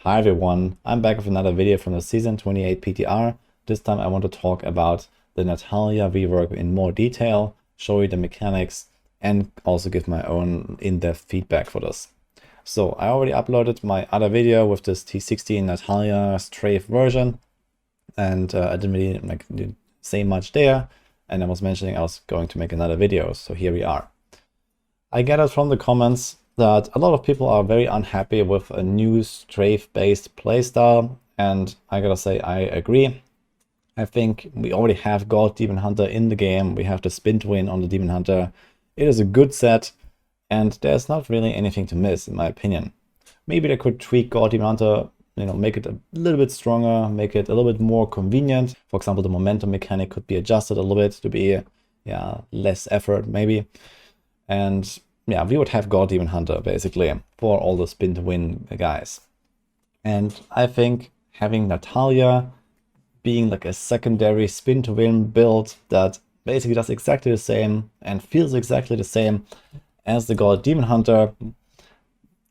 Hi everyone, I'm back with another video from the Season 28 PTR. This time I want to talk about the Natalya rework in more detail, show you the mechanics, and also give my own in-depth feedback for this. So I already uploaded my other video with this T16 Natalya strafe version, and I didn't really say much there, and I was mentioning I was going to make another video, so here we are. I gathered from the comments that a lot of people are very unhappy with a new strafe-based playstyle, and I gotta say I agree. I think we already have God Demon Hunter in the game, we have the spin to win on the Demon Hunter. It is a good set, and there's not really anything to miss in my opinion. Maybe they could tweak God Demon Hunter, make it a little bit stronger, make it a little bit more convenient. For example, the momentum mechanic could be adjusted a little bit to be less effort maybe. And yeah, we would have God Demon Hunter basically for all the spin to win guys. And I think having Natalya being like a secondary spin to win build that basically does exactly the same and feels exactly the same as the God Demon Hunter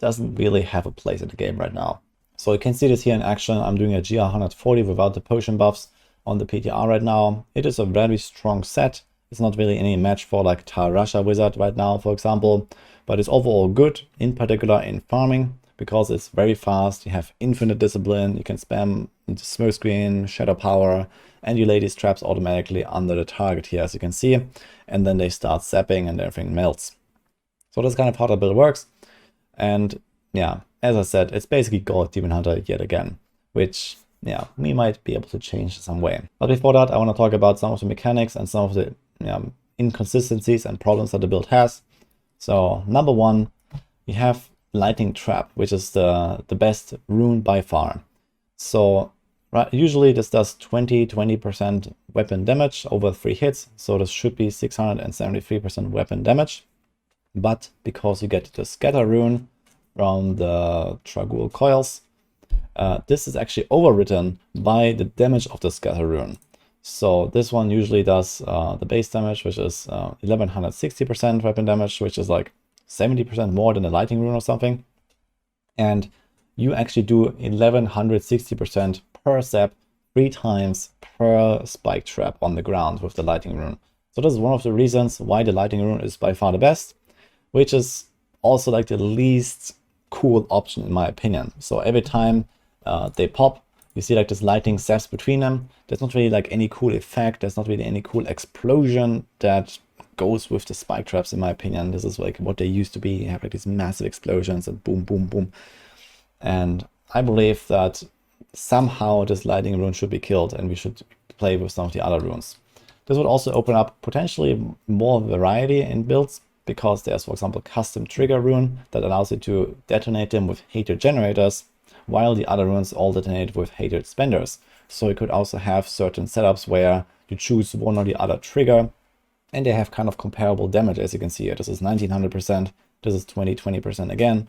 doesn't really have a place in the game right now. So you can see this here in action. I'm doing a GR 140 without the potion buffs on the PTR right now. It is a very strong set. It's not really any match for like Tarasha Wizard right now, for example, but it's overall good, in particular in farming, because it's very fast. You have infinite discipline, you can spam into smoke screen, shadow power, and you lay these traps automatically under the target here, as you can see, and then they start zapping and everything melts. So that's kind of how the build works. And yeah, as I said, it's basically God Demon Hunter yet again, which we might be able to change in some way. But before that, I want to talk about some of the mechanics and some of the inconsistencies and problems that the build has. So number one, you have Lightning Trap, which is the best rune by far. So usually this does 20% weapon damage over 3 hits, so this should be 673% weapon damage. But because you get the Scatter rune from the Tragul coils, this is actually overwritten by the damage of the Scatter rune. So this one usually does the base damage, which is 1160% weapon damage, which is like 70% more than the Lightning rune or something. And you actually do 1160% per zap 3 times per spike trap on the ground with the Lightning rune. So this is one of the reasons why the Lightning rune is by far the best, which is also like the least cool option in my opinion. So every time they pop, you see like this lightning zaps between them. There's not really like any cool effect. There's not really any cool explosion that goes with the spike traps in my opinion. This is like what they used to be. You have like these massive explosions and boom, boom, boom. And I believe that somehow this lightning rune should be killed and we should play with some of the other runes. This would also open up potentially more variety in builds, because there's, for example, custom trigger rune that allows you to detonate them with hatred generators, while the other runes all detonate with hatred spenders. So you could also have certain setups where you choose one or the other trigger, and they have kind of comparable damage, as you can see here. This is 1900%, this is 20% again,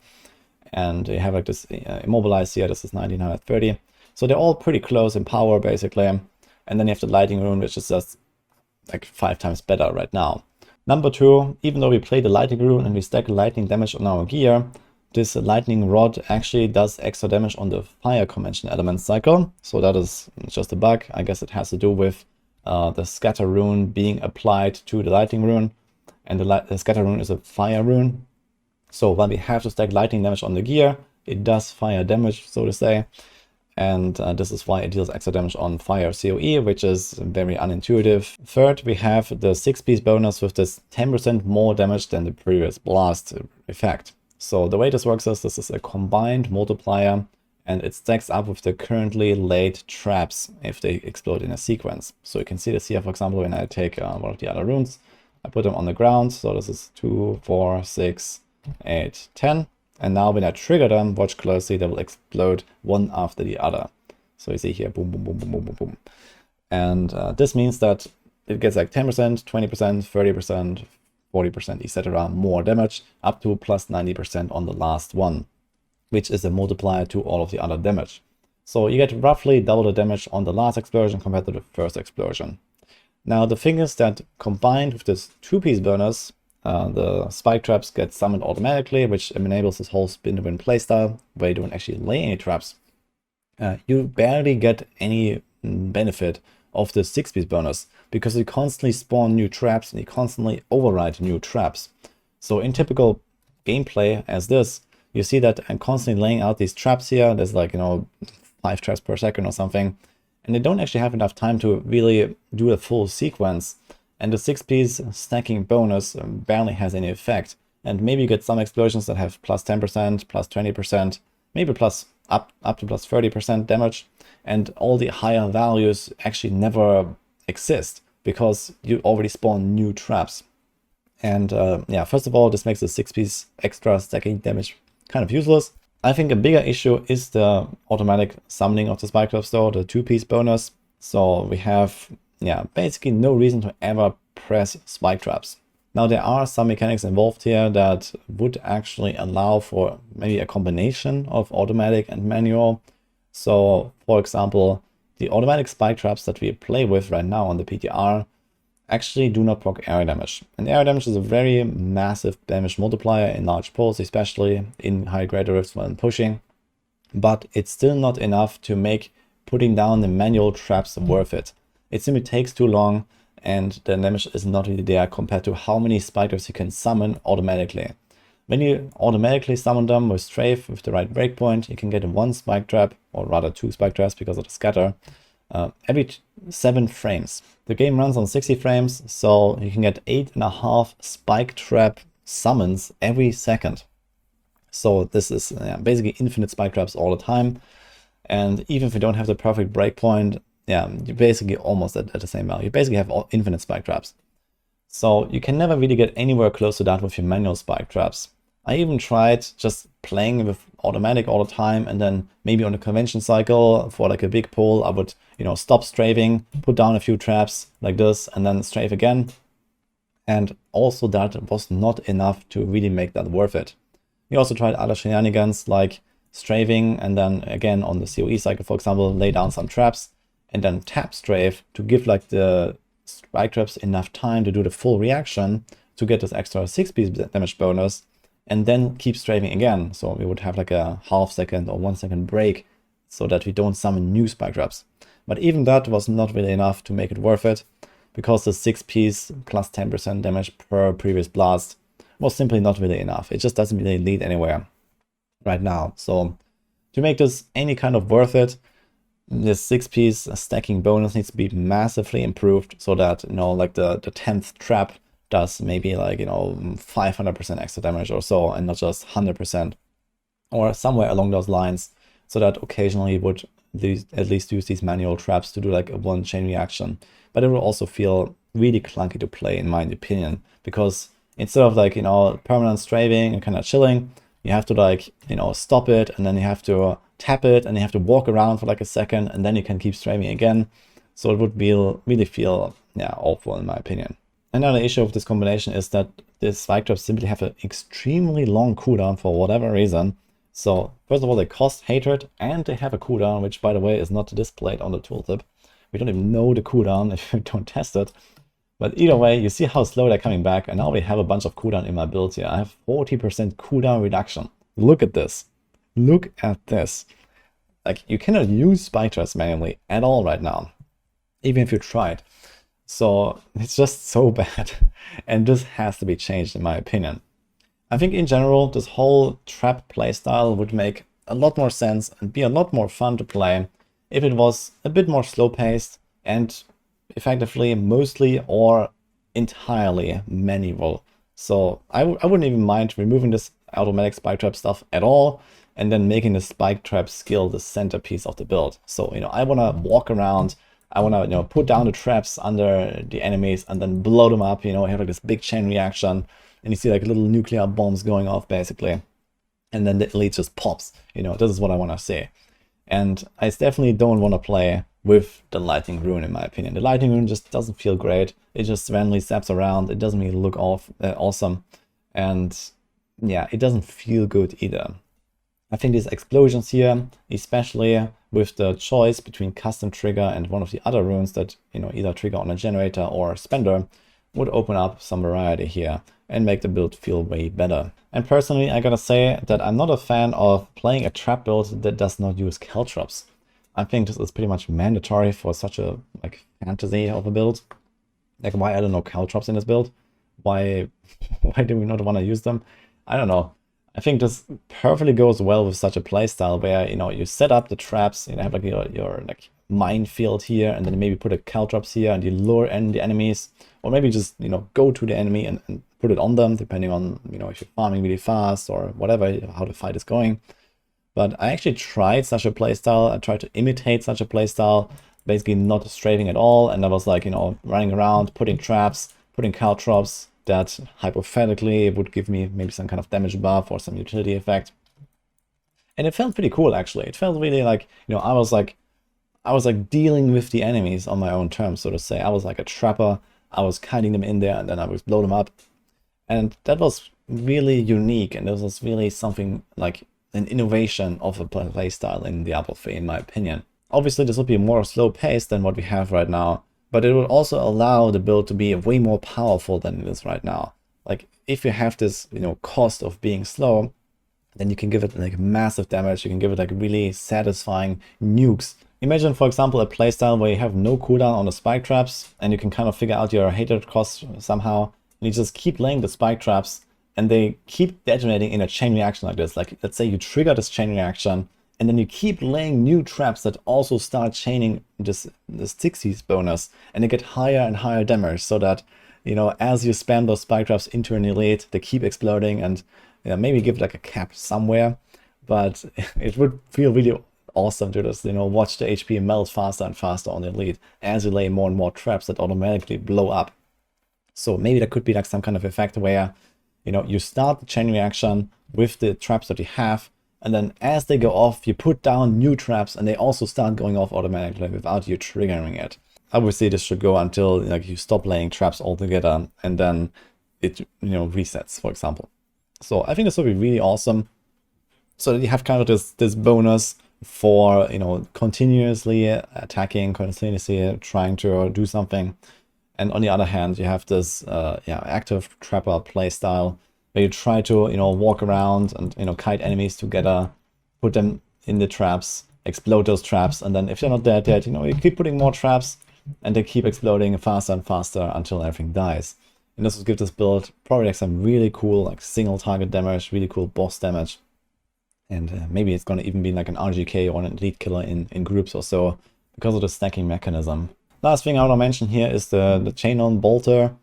and you have like this immobilize here, this is 1930. So they're all pretty close in power, basically. And then you have the lightning rune, which is just like 5 times better right now. Number 2, even though we play the lightning rune and we stack lightning damage on our gear, this lightning rod actually does extra damage on the fire convention element cycle. So that is just a bug. I guess it has to do with the scatter rune being applied to the lightning rune, and the scatter rune is a fire rune. So when we have to stack lightning damage on the gear, it does fire damage, so to say. And this is why it deals extra damage on fire COE, which is very unintuitive. Third, we have the 6-piece bonus with this 10% more damage than the previous blast effect. So the way this works is this is a combined multiplier, and it stacks up with the currently laid traps if they explode in a sequence. So you can see this here, for example, when I take one of the other runes, I put them on the ground. So this is 2, 4, 6, 8, 10. And now when I trigger them, watch closely, they will explode one after the other. So you see here, boom, boom, boom, boom, boom, boom, boom. And this means that it gets like 10%, 20%, 30%, 40%, etc. more damage, up to plus 90% on the last one, which is a multiplier to all of the other damage. So you get roughly double the damage on the last explosion compared to the first explosion. Now the thing is that combined with this 2-piece bonus, the spike traps get summoned automatically, which enables this whole spin to win playstyle where you don't actually lay any traps. you barely get any benefit of the 6-piece bonus because you constantly spawn new traps and you constantly override new traps. So in typical gameplay as this, you see that I'm constantly laying out these traps here. There's like, 5 traps per second or something. And they don't actually have enough time to really do a full sequence. And the 6-piece stacking bonus barely has any effect. And maybe you get some explosions that have plus 10%, plus 20%, maybe plus up to plus 30% damage. And all the higher values actually never exist because you already spawn new traps. And yeah, first of all, this makes the 6-piece extra stacking damage kind of useless. I think a bigger issue is the automatic summoning of the spike traps though, the 2-piece bonus. So we have, yeah, basically no reason to ever press spike traps. Now there are some mechanics involved here that would actually allow for maybe a combination of automatic and manual. So for example, the automatic spike traps that we play with right now on the PTR actually do not proc area damage. And area damage is a very massive damage multiplier in large pulls, especially in high greater rifts when pushing. But it's still not enough to make putting down the manual traps worth it. It simply takes too long and the damage is not really there compared to how many spike traps you can summon automatically. When you automatically summon them with strafe with the right breakpoint, you can get 1 spike trap, or rather 2 spike traps because of the scatter, every 7 frames. The game runs on 60 frames, so you can get 8.5 spike trap summons every second. So this is basically infinite spike traps all the time. And even if you don't have the perfect breakpoint, yeah, you're basically almost at the same value. You basically have infinite spike traps. So you can never really get anywhere close to that with your manual spike traps. I even tried just playing with automatic all the time, and then maybe on a convention cycle for like a big pull, I would, stop strafing, put down a few traps like this, and then strafe again. And also that was not enough to really make that worth it. We also tried other shenanigans like strafing, and then again on the COE cycle, for example, lay down some traps, and then tap strafe to give like the spike traps enough time to do the full reaction to get this extra 6-piece damage bonus, and then keep strafing again. So we would have like a half second or 1 second break so that we don't summon new spike traps. But even that was not really enough to make it worth it, because the 6-piece plus 10% damage per previous blast was simply not really enough. It just doesn't really lead anywhere right now. So to make this any kind of worth it, this 6-piece stacking bonus needs to be massively improved so that, like the 10th trap does maybe like, 500% extra damage or so, and not just 100%, or somewhere along those lines, so that occasionally you would at least use these manual traps to do like a 1 chain reaction. But it will also feel really clunky to play, in my opinion, because instead of like, permanent strafing and kind of chilling, you have to like, stop it, and then you have to tap it, and you have to walk around for like a second, and then you can keep strafing again. So it would really feel awful, in my opinion. Another issue of this combination is that the spike traps simply have an extremely long cooldown for whatever reason. So first of all, they cost hatred, and they have a cooldown, which by the way is not displayed on the tooltip. We don't even know the cooldown if we don't test it. But either way, you see how slow they're coming back, and now we have a bunch of cooldown in my build here. I have 40% cooldown reduction. Look at this. Look at this. Like, you cannot use spike traps manually at all right now, even if you tried. So it's just so bad, and this has to be changed, in my opinion. I think in general, this whole trap playstyle would make a lot more sense and be a lot more fun to play if it was a bit more slow-paced and effectively mostly or entirely manual. So I wouldn't even mind removing this automatic spike trap stuff at all, and then making the spike trap skill the centerpiece of the build. So, I want to walk around, I want to, put down the traps under the enemies and then blow them up, have like this big chain reaction, and you see like little nuclear bombs going off basically. And then the elite just pops, this is what I want to see. And I definitely don't want to play with the lightning rune, in my opinion. The lightning rune just doesn't feel great. It just randomly zaps around. It doesn't really look awesome. And yeah, it doesn't feel good either. I think these explosions here, especially with the choice between custom trigger and one of the other runes that, either trigger on a generator or spender, would open up some variety here and make the build feel way better. And personally, I gotta say that I'm not a fan of playing a trap build that does not use caltrops. I think this is pretty much mandatory for such a like fantasy of a build. Like, why are there no caltrops in this build? Why why do we not want to use them? I don't know. I think this perfectly goes well with such a playstyle where, you know, you set up the traps, you know, have like your like minefield here, and then maybe put a caltrops here, and you lure in the enemies, or maybe just, you know, go to the enemy and put it on them, depending on, you know, if you're farming really fast or whatever, how the fight is going. But I actually tried such a playstyle. I tried to imitate such a playstyle, basically not strafing at all. And I was like, you know, running around, putting traps, putting caltrops that hypothetically would give me maybe some kind of damage buff or some utility effect. And it felt pretty cool, actually. It felt really like, you know, I was like dealing with the enemies on my own terms, so to say. I was like a trapper. I was kiting them in there, and then I would blow them up. And that was really unique, and this was really something like an innovation of a playstyle in Diablo 3, in my opinion. Obviously, this would be more slow paced than what we have right now, but it would also allow the build to be way more powerful than it is right now. Like, if you have this, you know, cost of being slow, then you can give it like massive damage. You can give it like really satisfying nukes. Imagine, for example, a playstyle where you have no cooldown on the spike traps, and you can kind of figure out your hatred cost somehow, and you just keep laying the spike traps, and they keep detonating in a chain reaction like this. Like, let's say you trigger this chain reaction, and then you keep laying new traps that also start chaining this 60s bonus, and they get higher and higher damage, so that, you know, as you spam those spike traps into an elite, they keep exploding, and, you know, maybe give it like a cap somewhere. But it would feel really awesome to just, you know, watch the HP melt faster and faster on the elite as you lay more and more traps that automatically blow up. So maybe there could be like some kind of effect where, you know, you start the chain reaction with the traps that you have, and then as they go off, you put down new traps, and they also start going off automatically without you triggering it. Obviously, this should go until like you stop laying traps altogether, and then it, you know, resets, for example. So I think this would be really awesome, so that you have kind of this bonus for, you know, continuously attacking, continuously trying to do something. And on the other hand, you have this active trapper playstyle where you try to, you know, walk around and, you know, kite enemies together, put them in the traps, explode those traps, and then if they're not dead, you know, you keep putting more traps, and they keep exploding faster and faster until everything dies. And this will give this build probably like some really cool like single target damage, really cool boss damage. And maybe it's going to even be like an RGK or an elite killer in groups or so, because of the stacking mechanism. Last thing I want to mention here is the chain on bolter.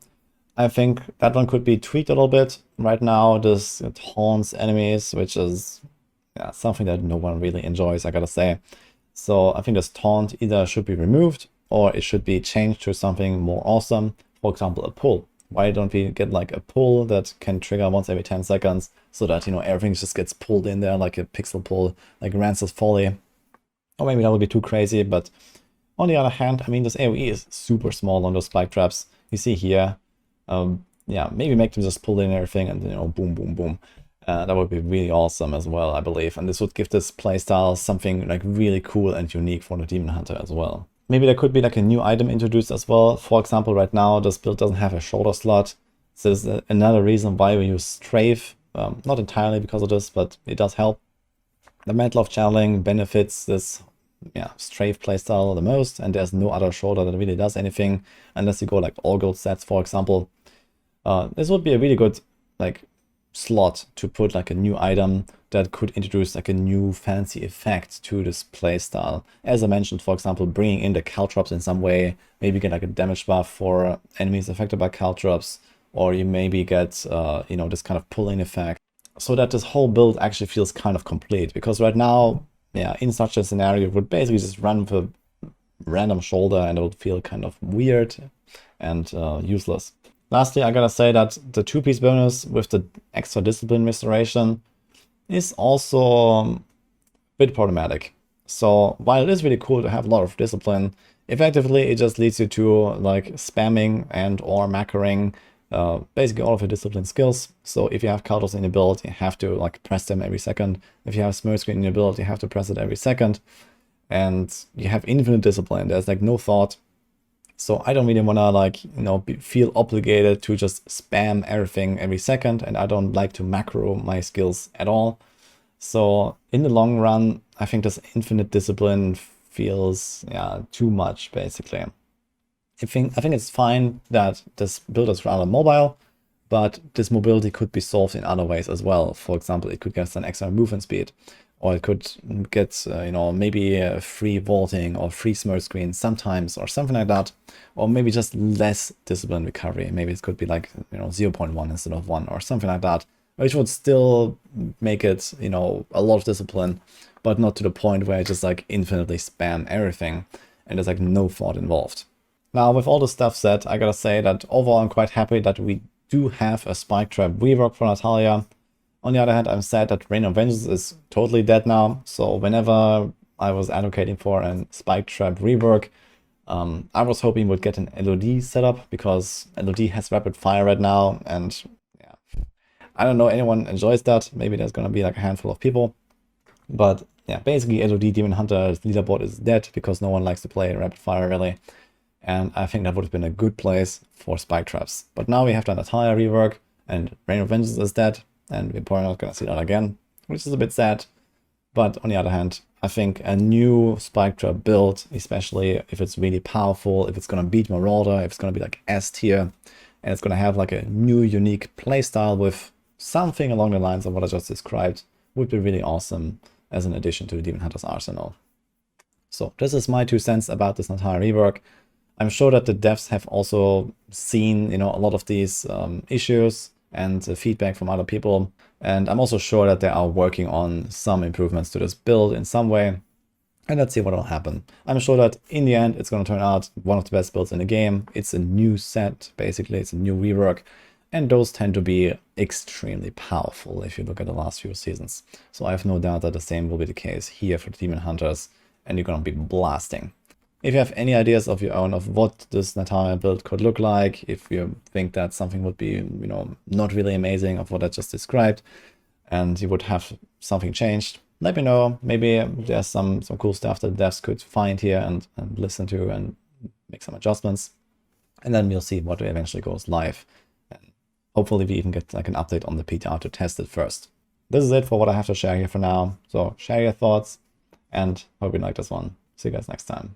I think that one could be tweaked a little bit. Right now, this taunts enemies, which is something that no one really enjoys, I gotta say. So I think this taunt either should be removed, or it should be changed to something more awesome. For example, a pull. Why don't we get like a pull that can trigger once every 10 seconds, so that, you know, everything just gets pulled in there like a pixel pull, like Rance's Folly. Or maybe that would be too crazy, but on the other hand, I mean, this AoE is super small on those spike traps. You see here, maybe make them just pull in everything and, you know, boom, boom, boom. That would be really awesome as well, I believe. And this would give this playstyle something like really cool and unique for the Demon Hunter as well. Maybe there could be like a new item introduced as well. For example, right now, this build doesn't have a shoulder slot. So this is another reason why we use Strafe. Not entirely because of this, but it does help. The Mantle of Channeling benefits this Strafe playstyle the most, and there's no other shoulder that really does anything unless you go like all gold sets, for example. This would be a really good like slot to put like a new item that could introduce like a new fancy effect to this playstyle. As I mentioned, for example, bringing in the caltrops in some way, maybe get like a damage buff for enemies affected by caltrops, or you maybe get you know, this kind of pulling effect, so that this whole build actually feels kind of complete. Because right now, in such a scenario, it would basically just run with a random shoulder, and it would feel kind of weird and useless. Lastly, I gotta say that the 2-piece bonus with the extra discipline restoration is also a bit problematic. So while it is really cool to have a lot of discipline, effectively it just leads you to like spamming and or macroing basically all of your discipline skills. So if you have counters in your build, you have to like press them every second. If you have smoke screen in your build, you have to press it every second. And you have infinite discipline. There's like no thought. So I don't really want to like, you know, feel obligated to just spam everything every second, and I don't like to macro my skills at all. So in the long run, I think this infinite discipline feels, yeah, too much basically. I think it's fine that this build is rather mobile, but this mobility could be solved in other ways as well. For example, it could get an extra movement speed, or it could get, you know, maybe a free vaulting or free smurf screen sometimes, or something like that. Or maybe just less discipline recovery. Maybe it could be like, you know, 0.1 instead of 1 or something like that, which would still make it, you know, a lot of discipline, but not to the point where I just like infinitely spam everything and there's like no thought involved. Now, with all this stuff said, I gotta say that overall I'm quite happy that we do have a spike trap rework for Natalya. On the other hand, I'm sad that Reign of Vengeance is totally dead now, so whenever I was advocating for a spike trap rework, I was hoping we'd get an LOD setup, because LOD has rapid fire right now, and yeah, I don't know anyone enjoys that. Maybe there's gonna be like a handful of people, but yeah, basically LOD Demon Hunter's leaderboard is dead because no one likes to play rapid fire really. And I think that would have been a good place for spike traps. But now we have the Natalya rework, and Reign of Vengeance is dead, and we're probably not going to see that again, which is a bit sad. But on the other hand, I think a new spike trap build, especially if it's really powerful, if it's going to beat Marauder, if it's going to be like S tier, and it's going to have like a new unique playstyle with something along the lines of what I just described, would be really awesome as an addition to the Demon Hunter's arsenal. So this is my 2 cents about this Natalya rework. I'm sure that the devs have also seen, you know, a lot of these issues and feedback from other people. And I'm also sure that they are working on some improvements to this build in some way. And let's see what will happen. I'm sure that in the end, it's going to turn out one of the best builds in the game. It's a new set, basically. It's a new rework. And those tend to be extremely powerful if you look at the last few seasons. So I have no doubt that the same will be the case here for the Demon Hunters. And you're going to be blasting. If you have any ideas of your own of what this Natalya build could look like, if you think that something would be, you know, not really amazing of what I just described, and you would have something changed, let me know. Maybe there's some cool stuff that devs could find here and listen to and make some adjustments. And then we'll see what eventually goes live. And hopefully we even get like an update on the PTR to test it first. This is it for what I have to share here for now. So share your thoughts and hope you like this one. See you guys next time.